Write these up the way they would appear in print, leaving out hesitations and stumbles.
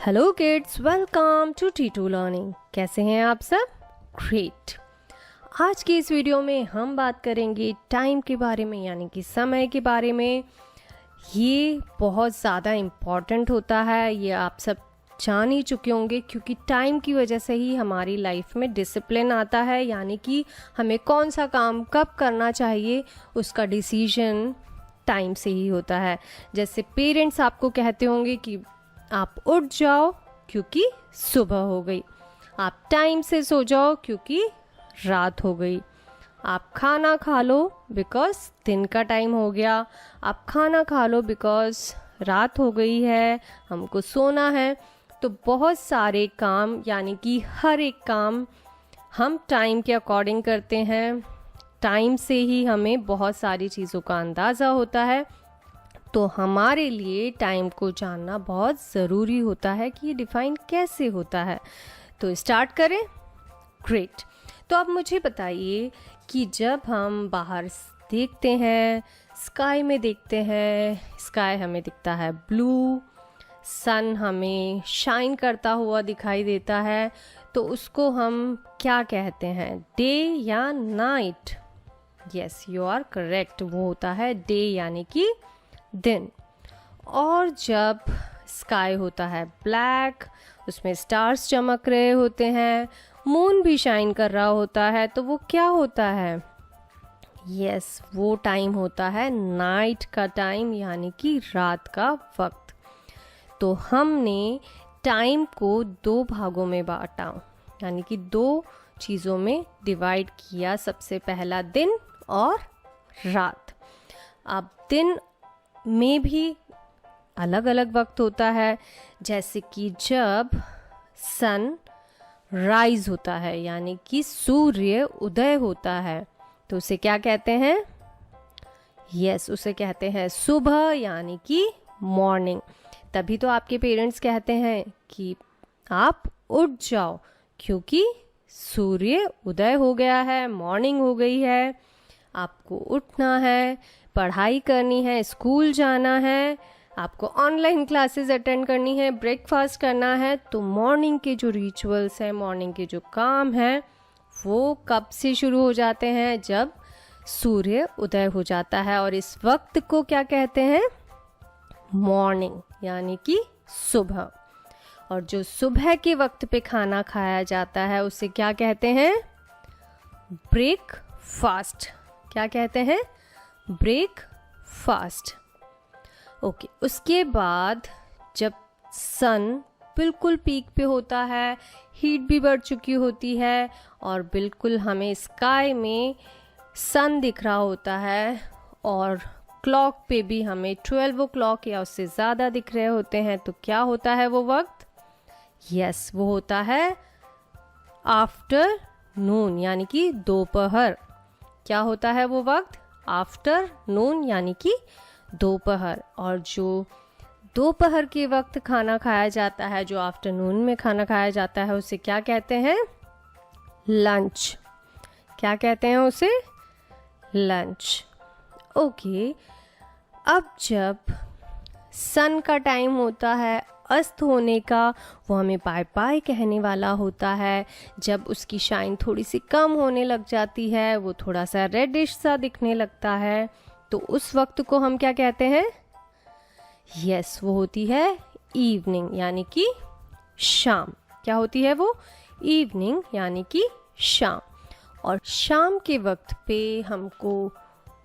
Hello kids, welcome to T2 learning. कैसे हैं आप सब? ग्रेट। आज की इस वीडियो में हम बात करेंगे टाइम के बारे में, यानी कि समय के बारे में। ये बहुत ज़्यादा इम्पॉर्टेंट होता है, ये आप सब जान ही चुके होंगे, क्योंकि टाइम की वजह से ही हमारी लाइफ में डिसिप्लिन आता है। यानी कि हमें कौन सा काम कब करना चाहिए उसका डिसीजन टाइम से ही होता है। जैसे पेरेंट्स आपको कहते होंगे कि आप उठ जाओ क्योंकि सुबह हो गई, आप टाइम से सो जाओ क्योंकि रात हो गई, आप खाना खा लो बिकॉज दिन का टाइम हो गया, आप खाना खा लो बिकॉज रात हो गई है, हमको सोना है। तो बहुत सारे काम, यानी कि हर एक काम हम टाइम के अकॉर्डिंग करते हैं। टाइम से ही हमें बहुत सारी चीज़ों का अंदाज़ा होता है। तो हमारे लिए टाइम को जानना बहुत ज़रूरी होता है कि ये डिफ़ाइन कैसे होता है। तो स्टार्ट करें। ग्रेट। तो अब मुझे बताइए कि जब हम बाहर देखते हैं, स्काई में देखते हैं, स्काई हमें दिखता है ब्लू, सन हमें शाइन करता हुआ दिखाई देता है, तो उसको हम क्या कहते हैं, डे या night? Yes, you are correct, वो होता है डे, यानी कि दिन। और जब स्काई होता है ब्लैक, उसमें स्टार्स चमक रहे होते हैं, मून भी शाइन कर रहा होता है, तो वो क्या होता है? यस, वो टाइम होता है नाइट का टाइम, यानी कि रात का वक्त। तो हमने टाइम को दो भागों में बांटा, यानी कि दो चीज़ों में डिवाइड किया। सबसे पहला दिन और रात। अब दिन में भी अलग अलग वक्त होता है, जैसे कि जब सन राइज होता है, यानी कि सूर्य उदय होता है, तो उसे क्या कहते हैं? यस, उसे कहते हैं सुबह, यानी कि मॉर्निंग। तभी तो आपके पेरेंट्स कहते हैं कि आप उठ जाओ क्योंकि सूर्य उदय हो गया है, मॉर्निंग हो गई है, आपको उठना है, पढ़ाई करनी है, स्कूल जाना है, आपको ऑनलाइन क्लासेस अटेंड करनी है, ब्रेकफास्ट करना है। तो मॉर्निंग के जो रिचुअल्स हैं, मॉर्निंग के जो काम हैं, वो कब से शुरू हो जाते हैं? जब सूर्य उदय हो जाता है। और इस वक्त को क्या कहते हैं? मॉर्निंग, यानी कि सुबह। और जो सुबह के वक्त पे खाना खाया जाता है उसे क्या कहते हैं? ब्रेकफास्ट। क्या कहते हैं? ब्रेकफास्ट। ओके। उसके बाद जब सन बिल्कुल पीक पे होता है, हीट भी बढ़ चुकी होती है और बिल्कुल हमें स्काई में सन दिख रहा होता है, और क्लॉक पे भी हमें 12 o'clock या उससे ज़्यादा दिख रहे होते हैं, तो क्या होता है वो वक्त? यस, वो होता है आफ्टरनून, यानी कि दोपहर। क्या होता है वो वक्त? आफ्टरनून, यानी कि दोपहर। और जो दोपहर के वक्त खाना खाया जाता है, जो आफ्टरनून में खाना खाया जाता है, उसे क्या कहते हैं? लंच। क्या कहते हैं उसे? लंच। ओके। अब जब सन का टाइम होता है अस्त होने का, वो हमें बाय बाय कहने वाला होता है। जब उसकी शाइन थोड़ी सी कम होने लग जाती है, वो थोड़ा सा रेडिश सा दिखने लगता है, तो उस वक्त को हम क्या कहते हैं? यस, वो होती है इवनिंग, यानी कि शाम। क्या होती है वो? इवनिंग, यानी कि शाम। और शाम के वक्त पे हमको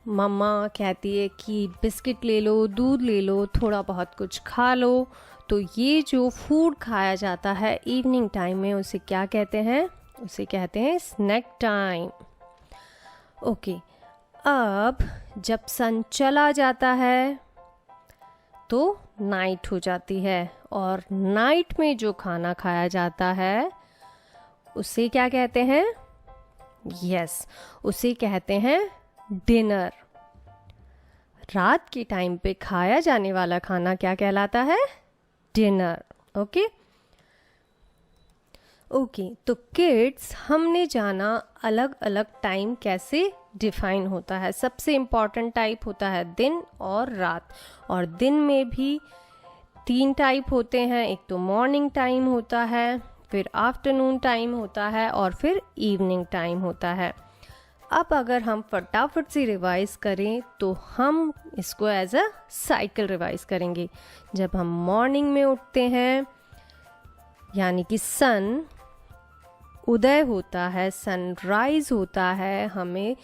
मम्मा कहती है कि बिस्किट ले लो, दूध ले लो, थोड़ा बहुत कुछ खा लो। तो ये जो फूड खाया जाता है इवनिंग टाइम में, उसे क्या कहते हैं? उसे कहते हैं स्नैक टाइम। ओके। अब जब सन चला जाता है तो नाइट हो जाती है, और नाइट में जो खाना खाया जाता है उसे क्या कहते हैं? यस, उसे कहते हैं डिनर। रात के टाइम पे खाया जाने वाला खाना क्या कहलाता है? डिनर। ओके। ओके, तो किड्स, हमने जाना अलग अलग टाइम कैसे डिफाइन होता है। सबसे इम्पॉर्टेंट टाइप होता है दिन और रात। और दिन में भी 3 टाइप होते हैं, एक तो मॉर्निंग टाइम होता है, फिर आफ्टरनून टाइम होता है और फिर इवनिंग टाइम होता है। अब अगर हम फटाफट से रिवाइज करें तो हम इसको एज अ साइकिल रिवाइज करेंगे। जब हम मॉर्निंग में उठते हैं यानी कि सन उदय होता है, सनराइज होता है, हमें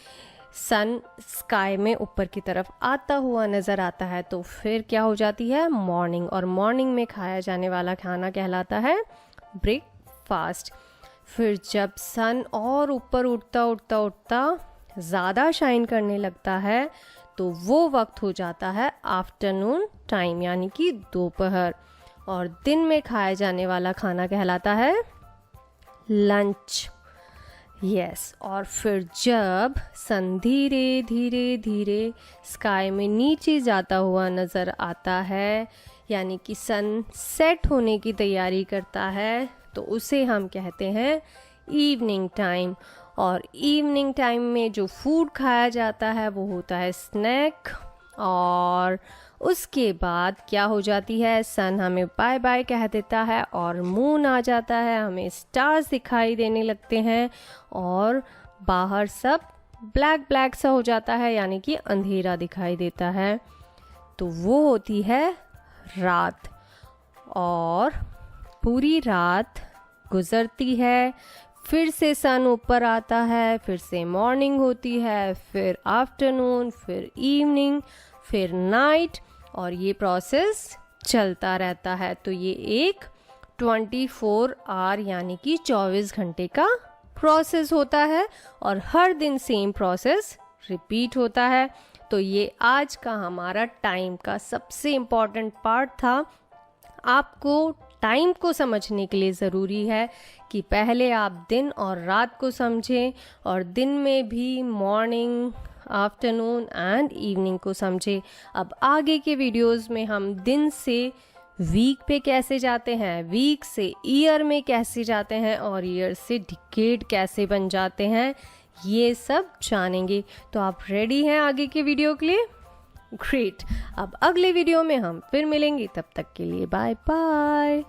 सन स्काई में ऊपर की तरफ आता हुआ नज़र आता है, तो फिर क्या हो जाती है मॉर्निंग। और मॉर्निंग में खाया जाने वाला खाना कहलाता है ब्रेकफास्ट। फिर जब सन और ऊपर उठता उठता उठता ज़्यादा शाइन करने लगता है तो वो वक्त हो जाता है आफ्टरनून टाइम यानी कि दोपहर। और दिन में खाया जाने वाला खाना कहलाता है लंच। यस और फिर जब सन धीरे धीरे धीरे स्काई में नीचे जाता हुआ नज़र आता है यानी कि सन सेट होने की तैयारी करता है, तो उसे हम कहते हैं इवनिंग टाइम। और इवनिंग टाइम में जो फूड खाया जाता है वो होता है स्नैक। और उसके बाद क्या हो जाती है, सन हमें बाय बाय कह देता है और मून आ जाता है, हमें स्टार्स दिखाई देने लगते हैं और बाहर सब ब्लैक ब्लैक सा हो जाता है यानी कि अंधेरा दिखाई देता है। तो वो होती है रात। और पूरी रात गुजरती है, फिर से सन ऊपर आता है, फिर से मॉर्निंग होती है, फिर आफ्टरनून, फिर इवनिंग, फिर नाइट, और ये प्रोसेस चलता रहता है। तो ये एक 24 आवर यानी कि 24 घंटे का प्रोसेस होता है और हर दिन सेम प्रोसेस रिपीट होता है। तो ये आज का हमारा टाइम का सबसे इम्पॉर्टेंट पार्ट था। आपको टाइम को समझने के लिए ज़रूरी है कि पहले आप दिन और रात को समझें और दिन में भी मॉर्निंग, आफ्टरनून एंड इवनिंग को समझें। अब आगे के वीडियोस में हम दिन से वीक पे कैसे जाते हैं, वीक से ईयर में कैसे जाते हैं और ईयर से डिकेड कैसे बन जाते हैं, ये सब जानेंगे। तो आप रेडी हैं आगे के वीडियो के लिए? ग्रेट। अब अगले वीडियो में हम फिर मिलेंगे, तब तक के लिए बाय बाय।